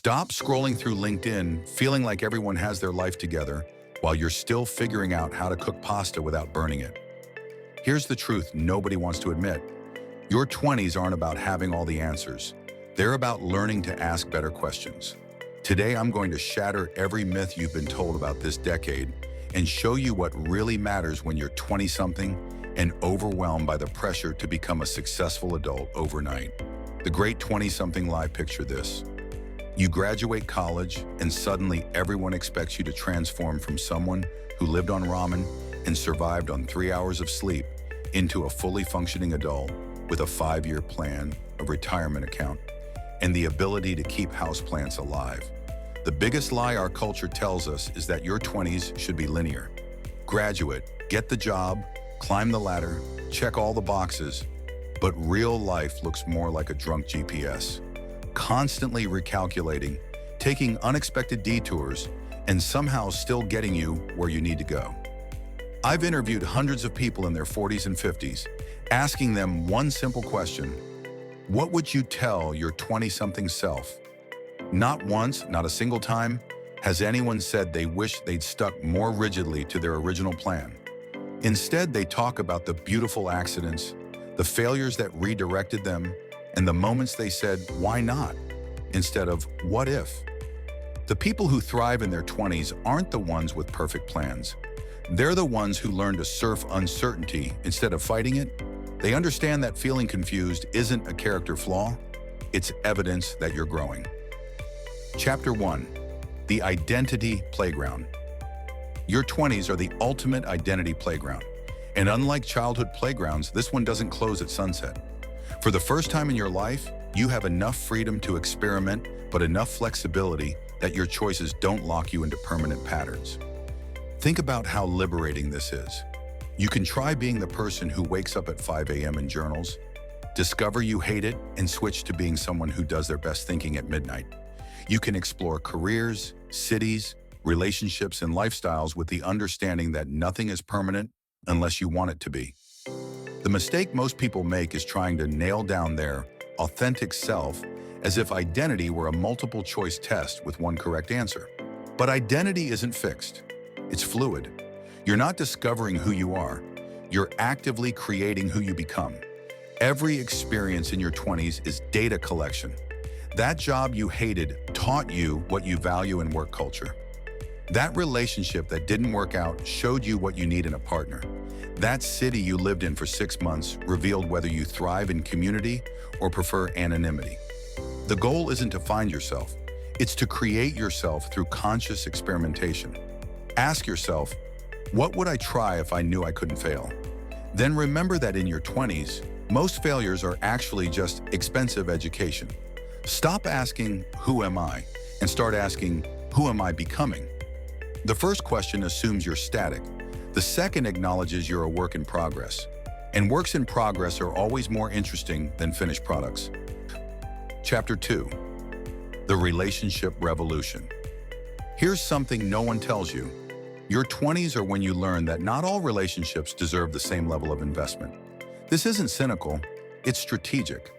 Stop scrolling through LinkedIn feeling like everyone has their life together while you're still figuring out how to cook pasta without burning it. Here's the truth nobody wants to admit. Your 20s aren't about having all the answers. They're about learning to ask better questions. Today, I'm going to shatter every myth you've been told about this decade and show you what really matters when you're 20-something and overwhelmed by the pressure to become a successful adult overnight. The great 20-something lie. Picture this. You graduate college and suddenly everyone expects you to transform from someone who lived on ramen and survived on 3 hours of sleep into a fully functioning adult with a 5-year plan, a retirement account, and the ability to keep houseplants alive. The biggest lie our culture tells us is that your 20s should be linear. Graduate, get the job, climb the ladder, check all the boxes, but real life looks more like a drunk GPS, constantly recalculating, taking unexpected detours, and somehow still getting you where you need to go. I've interviewed hundreds of people in their 40s and 50s, asking them one simple question: what would you tell your 20-something self? Not once, not a single time, has anyone said they wish they'd stuck more rigidly to their original plan. Instead, they talk about the beautiful accidents, the failures that redirected them, and the moments they said, why not? Instead of, what if? The people who thrive in their 20s aren't the ones with perfect plans. They're the ones who learn to surf uncertainty instead of fighting it. They understand that feeling confused isn't a character flaw, it's evidence that you're growing. Chapter 1. The Identity Playground. Your 20s are the ultimate identity playground. And unlike childhood playgrounds, this one doesn't close at sunset. For the first time in your life, you have enough freedom to experiment, but enough flexibility that your choices don't lock you into permanent patterns. Think about how liberating this is. You can try being the person who wakes up at 5 a.m. and journals, discover you hate it, and switch to being someone who does their best thinking at midnight. You can explore careers, cities, relationships, and lifestyles with the understanding that nothing is permanent unless you want it to be. The mistake most people make is trying to nail down their authentic self as if identity were a multiple choice test with one correct answer. But identity isn't fixed. It's fluid. You're not discovering who you are. You're actively creating who you become. Every experience in your 20s is data collection. That job you hated taught you what you value in work culture. That relationship that didn't work out showed you what you need in a partner. That city you lived in for 6 months revealed whether you thrive in community or prefer anonymity. The goal isn't to find yourself. It's to create yourself through conscious experimentation. Ask yourself, what would I try if I knew I couldn't fail? Then remember that in your 20s, most failures are actually just expensive education. Stop asking, who am I? And start asking, who am I becoming? The first question assumes you're static. The second acknowledges you're a work in progress. And works in progress are always more interesting than finished products. Chapter 2. The Relationship Revolution. Here's something no one tells you. Your 20s are when you learn that not all relationships deserve the same level of investment. This isn't cynical, it's strategic.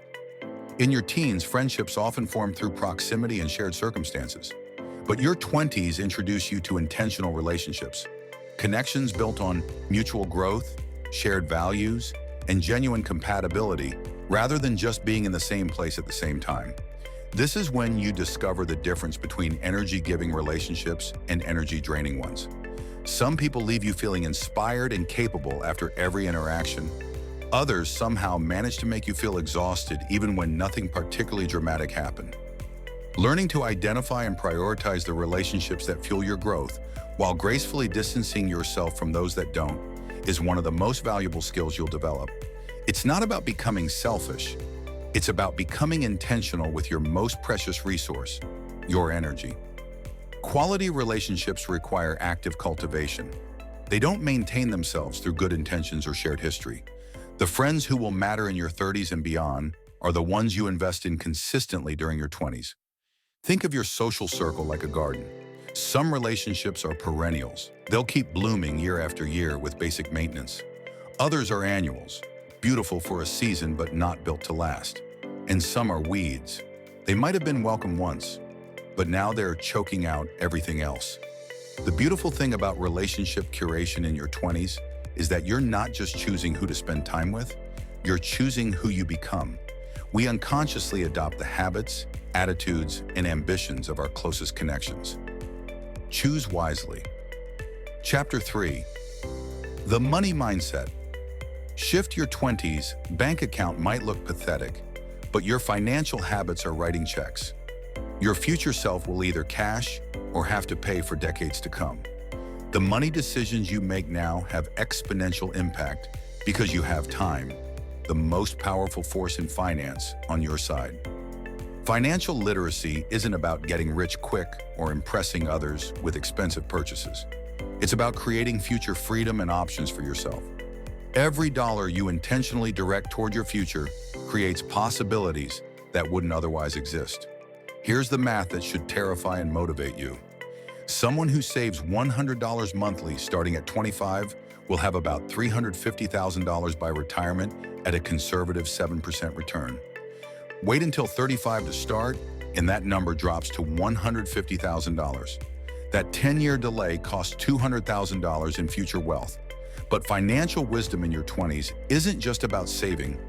In your teens, friendships often form through proximity and shared circumstances. But your 20s introduce you to intentional relationships, connections built on mutual growth, shared values, and genuine compatibility, rather than just being in the same place at the same time. This is when you discover the difference between energy-giving relationships and energy-draining ones. Some people leave you feeling inspired and capable after every interaction. Others somehow manage to make you feel exhausted even when nothing particularly dramatic happened. Learning to identify and prioritize the relationships that fuel your growth while gracefully distancing yourself from those that don't is one of the most valuable skills you'll develop. It's not about becoming selfish. It's about becoming intentional with your most precious resource, your energy. Quality relationships require active cultivation. They don't maintain themselves through good intentions or shared history. The friends who will matter in your 30s and beyond are the ones you invest in consistently during your 20s. Think of your social circle like a garden. Some relationships are perennials. They'll keep blooming year after year with basic maintenance. Others are annuals, beautiful for a season but not built to last. And some are weeds. They might have been welcome once, but now they're choking out everything else. The beautiful thing about relationship curation in your 20s is that you're not just choosing who to spend time with, you're choosing who you become. We unconsciously adopt the habits, attitudes, and ambitions of our closest connections. Choose wisely. Chapter 3. The Money Mindset. Shift your 20s, bank account might look pathetic, but your financial habits are writing checks. Your future self will either cash or have to pay for decades to come. The money decisions you make now have exponential impact because you have time, the most powerful force in finance, on your side. Financial literacy isn't about getting rich quick or impressing others with expensive purchases. It's about creating future freedom and options for yourself. Every dollar you intentionally direct toward your future creates possibilities that wouldn't otherwise exist. Here's the math that should terrify and motivate you. Someone who saves $100 monthly starting at 25 will have about $350,000 by retirement at a conservative 7% return. Wait until 35 to start, and that number drops to $150,000. That 10-year delay costs $200,000 in future wealth. But financial wisdom in your 20s isn't just about saving.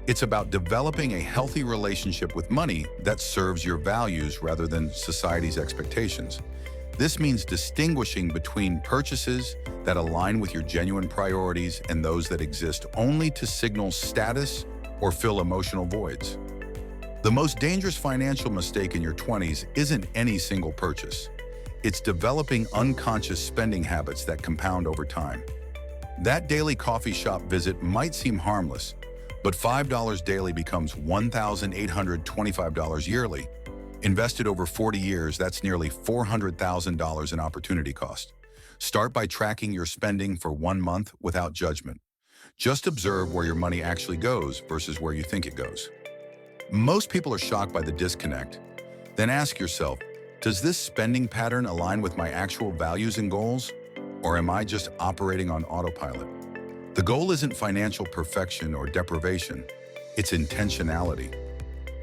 It's about developing a healthy relationship with money that serves your values rather than society's expectations. This means distinguishing between purchases that align with your genuine priorities and those that exist only to signal status or fill emotional voids. The most dangerous financial mistake in your 20s isn't any single purchase. It's developing unconscious spending habits that compound over time. That daily coffee shop visit might seem harmless, but $5 daily becomes $1,825 yearly. Invested over 40 years, that's nearly $400,000 in opportunity cost. Start by tracking your spending for 1 month without judgment. Just observe where your money actually goes versus where you think it goes. Most people are shocked by the disconnect. Then ask yourself, does this spending pattern align with my actual values and goals? Or am I just operating on autopilot? The goal isn't financial perfection or deprivation, it's intentionality.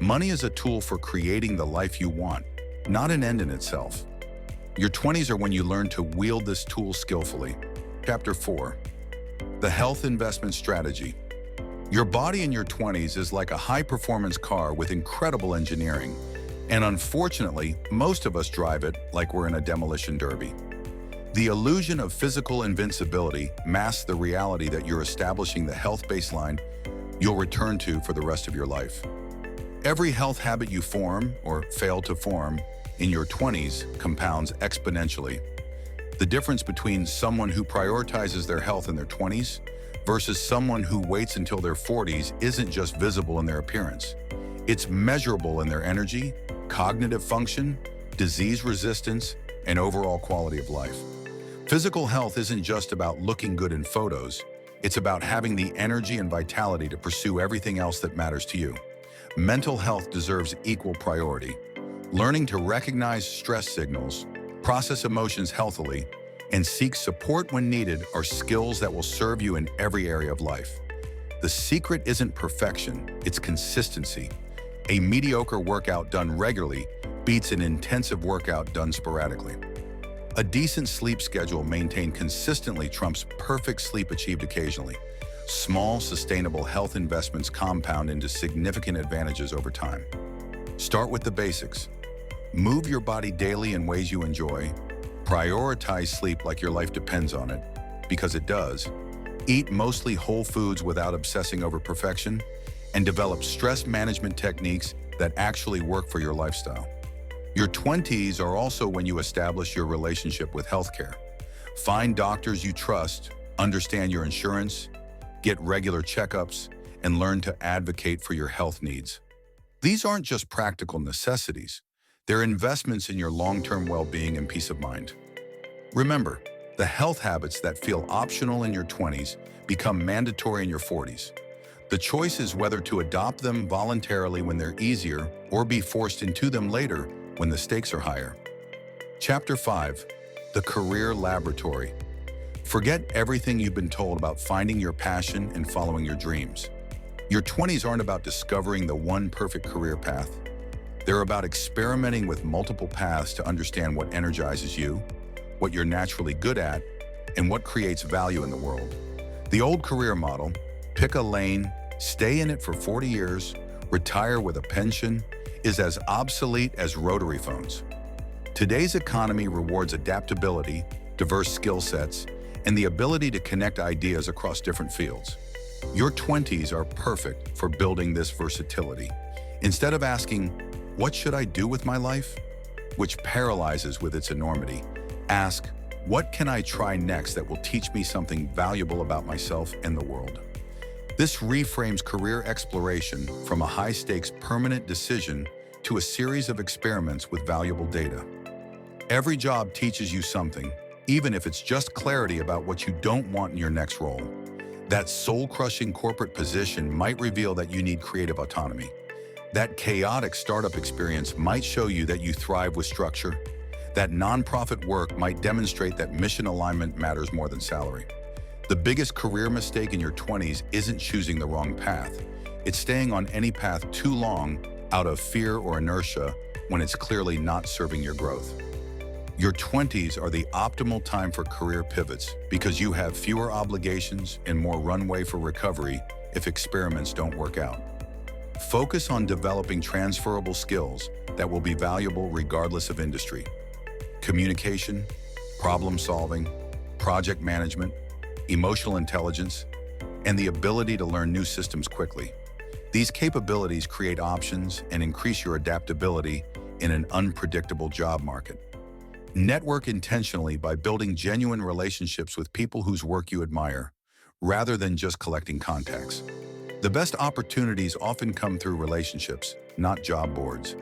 Money is a tool for creating the life you want, not an end in itself. Your 20s are when you learn to wield this tool skillfully. Chapter 4. The Health Investment Strategy. Your body in your 20s is like a high-performance car with incredible engineering. And unfortunately, most of us drive it like we're in a demolition derby. The illusion of physical invincibility masks the reality that you're establishing the health baseline you'll return to for the rest of your life. Every health habit you form or fail to form in your 20s compounds exponentially. The difference between someone who prioritizes their health in their 20s versus someone who waits until their 40s isn't just visible in their appearance. It's measurable in their energy, cognitive function, disease resistance, and overall quality of life. Physical health isn't just about looking good in photos. It's about having the energy and vitality to pursue everything else that matters to you. Mental health deserves equal priority. Learning to recognize stress signals, process emotions healthily, and seek support when needed are skills that will serve you in every area of life. The secret isn't perfection, it's consistency. A mediocre workout done regularly beats an intensive workout done sporadically. A decent sleep schedule maintained consistently trumps perfect sleep achieved occasionally. Small, sustainable health investments compound into significant advantages over time. Start with the basics. Move your body daily in ways you enjoy. Prioritize sleep like your life depends on it, because it does. Eat mostly whole foods without obsessing over perfection, and develop stress management techniques that actually work for your lifestyle. Your 20s are also when you establish your relationship with healthcare. Find doctors you trust, understand your insurance, get regular checkups, and learn to advocate for your health needs. These aren't just practical necessities. They're investments in your long-term well-being and peace of mind. Remember, the health habits that feel optional in your 20s become mandatory in your 40s. The choice is whether to adopt them voluntarily when they're easier or be forced into them later when the stakes are higher. Chapter 5. The Career Laboratory. Forget everything you've been told about finding your passion and following your dreams. Your 20s aren't about discovering the one perfect career path. They're about experimenting with multiple paths to understand what energizes you, what you're naturally good at, and what creates value in the world. The old career model, pick a lane, stay in it for 40 years, retire with a pension, is as obsolete as rotary phones. Today's economy rewards adaptability, diverse skill sets, and the ability to connect ideas across different fields. Your 20s are perfect for building this versatility. Instead of asking, "What should I do with my life?" which paralyzes with its enormity, ask, "What can I try next that will teach me something valuable about myself and the world?" This reframes career exploration from a high-stakes permanent decision to a series of experiments with valuable data. Every job teaches you something, even if it's just clarity about what you don't want in your next role. That soul-crushing corporate position might reveal that you need creative autonomy. That chaotic startup experience might show you that you thrive with structure. That nonprofit work might demonstrate that mission alignment matters more than salary. The biggest career mistake in your 20s isn't choosing the wrong path. It's staying on any path too long out of fear or inertia when it's clearly not serving your growth. Your 20s are the optimal time for career pivots because you have fewer obligations and more runway for recovery if experiments don't work out. Focus on developing transferable skills that will be valuable regardless of industry. Communication, problem solving, project management, emotional intelligence, and the ability to learn new systems quickly. These capabilities create options and increase your adaptability in an unpredictable job market. Network intentionally by building genuine relationships with people whose work you admire, rather than just collecting contacts. The best opportunities often come through relationships, not job boards.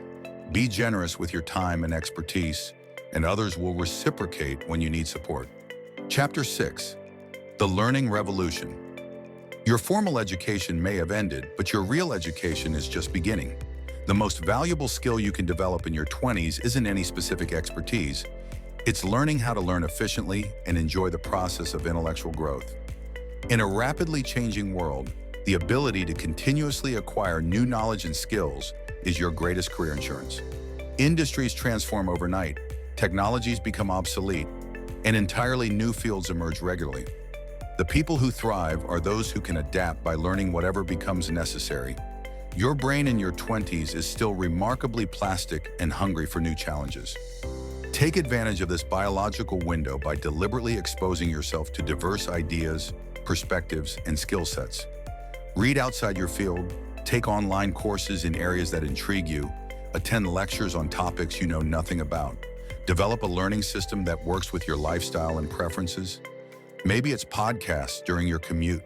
Be generous with your time and expertise, and others will reciprocate when you need support. Chapter 6. The Learning Revolution. Your formal education may have ended, but your real education is just beginning. The most valuable skill you can develop in your 20s isn't any specific expertise. It's learning how to learn efficiently and enjoy the process of intellectual growth. In a rapidly changing world, the ability to continuously acquire new knowledge and skills is your greatest career insurance. Industries transform overnight, technologies become obsolete, and entirely new fields emerge regularly. The people who thrive are those who can adapt by learning whatever becomes necessary. Your brain in your 20s is still remarkably plastic and hungry for new challenges. Take advantage of this biological window by deliberately exposing yourself to diverse ideas, perspectives, and skill sets. Read outside your field, take online courses in areas that intrigue you, attend lectures on topics you know nothing about, develop a learning system that works with your lifestyle and preferences. Maybe it's podcasts during your commute,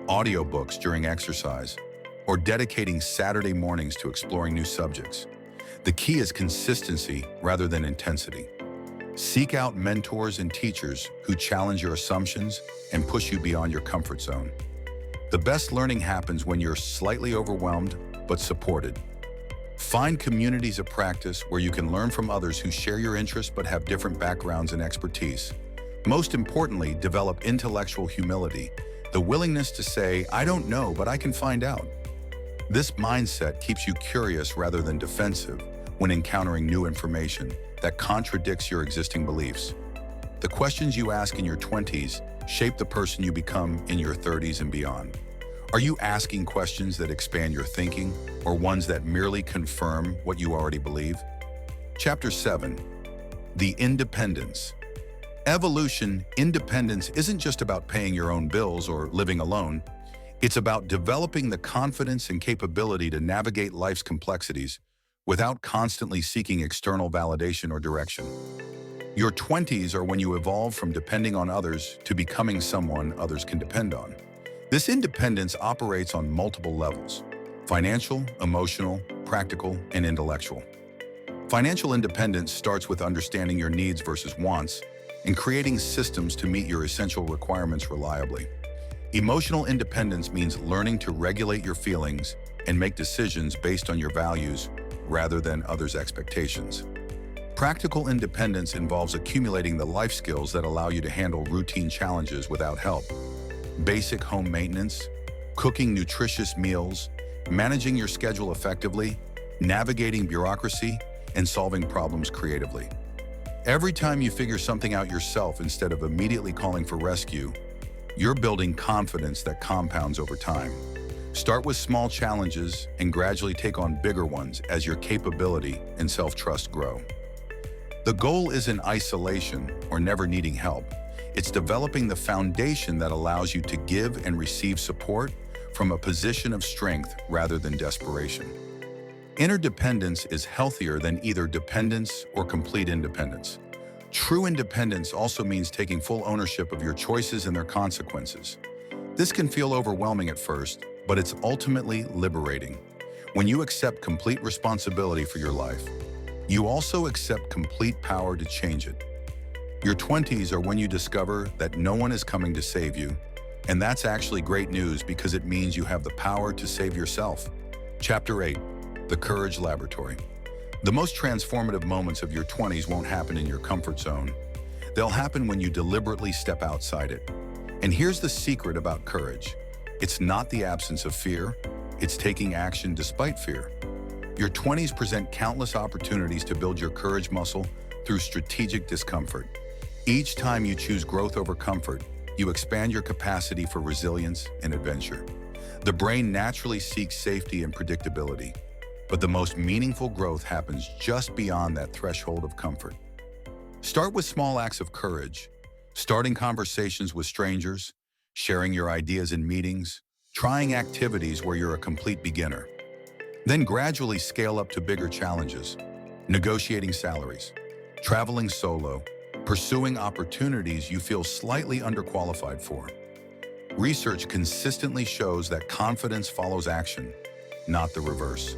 audiobooks during exercise, or dedicating Saturday mornings to exploring new subjects. The key is consistency rather than intensity. Seek out mentors and teachers who challenge your assumptions and push you beyond your comfort zone. The best learning happens when you're slightly overwhelmed but supported. Find communities of practice where you can learn from others who share your interests but have different backgrounds and expertise. Most importantly, develop intellectual humility, the willingness to say, "I don't know, but I can find out." This mindset keeps you curious rather than defensive when encountering new information that contradicts your existing beliefs. The questions you ask in your 20s shape the person you become in your 30s and beyond. Are you asking questions that expand your thinking or ones that merely confirm what you already believe? Chapter 7. The Independence. Evolution, independence isn't just about paying your own bills or living alone. It's about developing the confidence and capability to navigate life's complexities without constantly seeking external validation or direction. Your 20s are when you evolve from depending on others to becoming someone others can depend on. This independence operates on multiple levels: financial, emotional, practical, and intellectual. Financial independence starts with understanding your needs versus wants and creating systems to meet your essential requirements reliably. Emotional independence means learning to regulate your feelings and make decisions based on your values rather than others' expectations. Practical independence involves accumulating the life skills that allow you to handle routine challenges without help. Basic home maintenance, cooking nutritious meals, managing your schedule effectively, navigating bureaucracy, and solving problems creatively. Every time you figure something out yourself instead of immediately calling for rescue, you're building confidence that compounds over time. Start with small challenges and gradually take on bigger ones as your capability and self-trust grow. The goal isn't isolation or never needing help. It's developing the foundation that allows you to give and receive support from a position of strength rather than desperation. Interdependence is healthier than either dependence or complete independence. True independence also means taking full ownership of your choices and their consequences. This can feel overwhelming at first, but it's ultimately liberating. When you accept complete responsibility for your life, you also accept complete power to change it. Your 20s are when you discover that no one is coming to save you, and that's actually great news because it means you have the power to save yourself. Chapter 8, The Courage Laboratory. The most transformative moments of your 20s won't happen in your comfort zone. They'll happen when you deliberately step outside it. And here's the secret about courage. It's not the absence of fear, it's taking action despite fear. Your 20s present countless opportunities to build your courage muscle through strategic discomfort. Each time you choose growth over comfort, you expand your capacity for resilience and adventure. The brain naturally seeks safety and predictability, but the most meaningful growth happens just beyond that threshold of comfort. Start with small acts of courage, starting conversations with strangers, sharing your ideas in meetings, trying activities where you're a complete beginner. Then gradually scale up to bigger challenges, negotiating salaries, traveling solo, pursuing opportunities you feel slightly underqualified for. Research consistently shows that confidence follows action, not the reverse.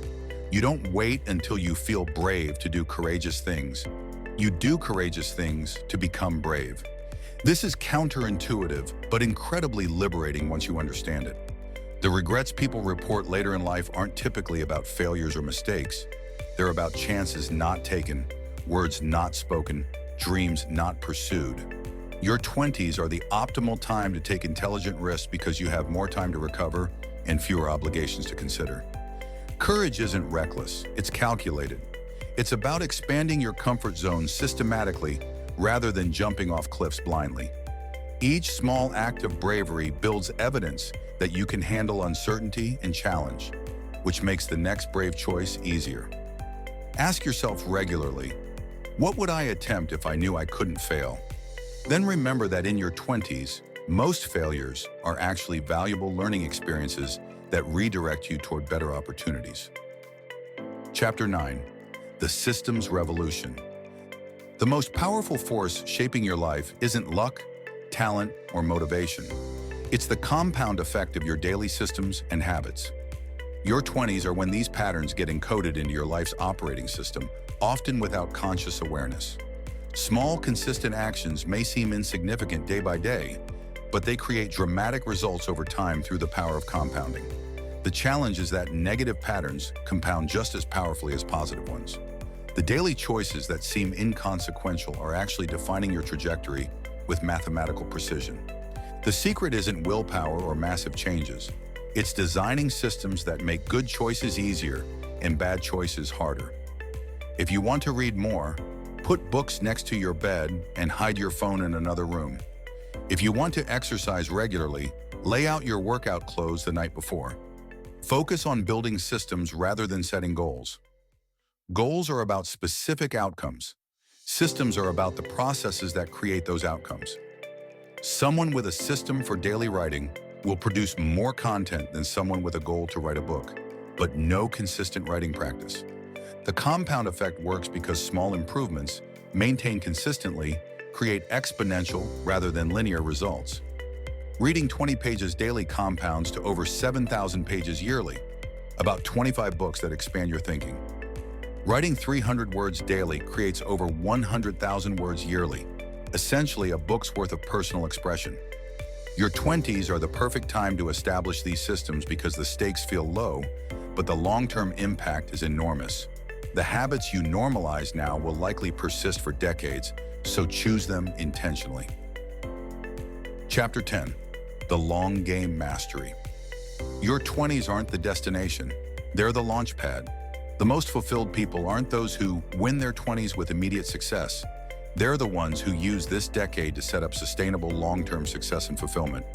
You don't wait until you feel brave to do courageous things. You do courageous things to become brave. This is counterintuitive, but incredibly liberating once you understand it. The regrets people report later in life aren't typically about failures or mistakes. They're about chances not taken, words not spoken, dreams not pursued. Your 20s are the optimal time to take intelligent risks because you have more time to recover and fewer obligations to consider. Courage isn't reckless, it's calculated. It's about expanding your comfort zone systematically rather than jumping off cliffs blindly. Each small act of bravery builds evidence that you can handle uncertainty and challenge, which makes the next brave choice easier. Ask yourself regularly, what would I attempt if I knew I couldn't fail? Then remember that in your 20s, most failures are actually valuable learning experiences that redirect you toward better opportunities. Chapter 9, The Systems Revolution. The most powerful force shaping your life isn't luck, talent, or motivation. It's the compound effect of your daily systems and habits. Your 20s are when these patterns get encoded into your life's operating system, often without conscious awareness. Small, consistent actions may seem insignificant day by day, but they create dramatic results over time through the power of compounding. The challenge is that negative patterns compound just as powerfully as positive ones. The daily choices that seem inconsequential are actually defining your trajectory with mathematical precision. The secret isn't willpower or massive changes. It's designing systems that make good choices easier and bad choices harder. If you want to read more, put books next to your bed and hide your phone in another room. If you want to exercise regularly, lay out your workout clothes the night before. Focus on building systems rather than setting goals. Goals are about specific outcomes. Systems are about the processes that create those outcomes. Someone with a system for daily writing will produce more content than someone with a goal to write a book, but no consistent writing practice. The compound effect works because small improvements, maintained consistently, create exponential rather than linear results. Reading 20 pages daily compounds to over 7,000 pages yearly, about 25 books that expand your thinking. Writing 300 words daily creates over 100,000 words yearly, essentially a book's worth of personal expression. Your 20s are the perfect time to establish these systems because the stakes feel low, but the long-term impact is enormous. The habits you normalize now will likely persist for decades, so choose them intentionally. Chapter 10, The Long Game Mastery. Your 20s aren't the destination, they're the launch pad. The most fulfilled people aren't those who win their 20s with immediate success. They're the ones who use this decade to set up sustainable long-term success and fulfillment.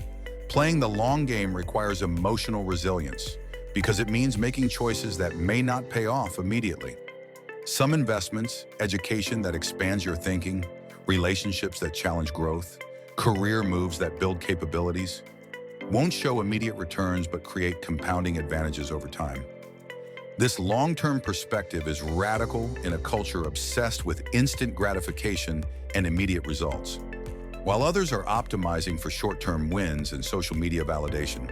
Playing the long game requires emotional resilience because it means making choices that may not pay off immediately. Some investments, education that expands your thinking, relationships that challenge growth, career moves that build capabilities, won't show immediate returns but create compounding advantages over time. This long-term perspective is radical in a culture obsessed with instant gratification and immediate results. While others are optimizing for short-term wins and social media validation,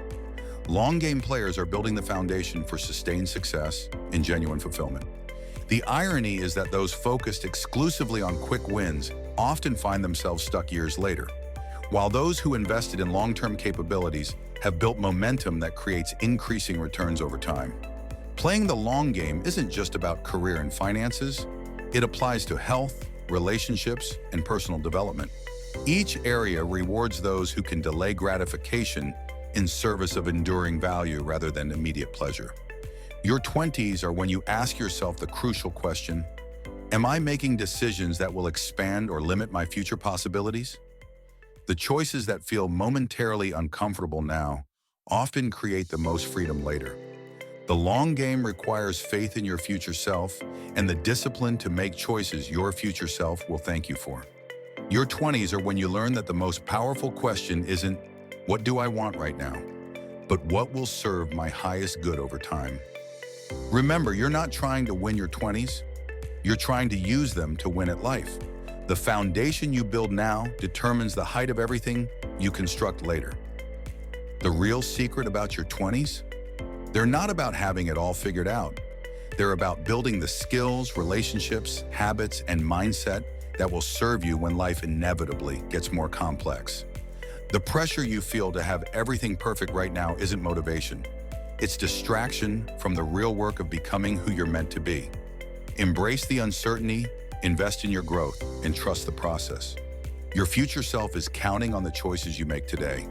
long-game players are building the foundation for sustained success and genuine fulfillment. The irony is that those focused exclusively on quick wins often find themselves stuck years later, while those who invested in long-term capabilities have built momentum that creates increasing returns over time. Playing the long game isn't just about career and finances. It applies to health, relationships, and personal development. Each area rewards those who can delay gratification in service of enduring value rather than immediate pleasure. Your 20s are when you ask yourself the crucial question, am I making decisions that will expand or limit my future possibilities? The choices that feel momentarily uncomfortable now often create the most freedom later. The long game requires faith in your future self and the discipline to make choices your future self will thank you for. Your 20s are when you learn that the most powerful question isn't, what do I want right now? But what will serve my highest good over time? Remember, you're not trying to win your 20s. You're trying to use them to win at life. The foundation you build now determines the height of everything you construct later. The real secret about your 20s? They're not about having it all figured out. They're about building the skills, relationships, habits, and mindset that will serve you when life inevitably gets more complex. The pressure you feel to have everything perfect right now isn't motivation. It's distraction from the real work of becoming who you're meant to be. Embrace the uncertainty, invest in your growth, and trust the process. Your future self is counting on the choices you make today.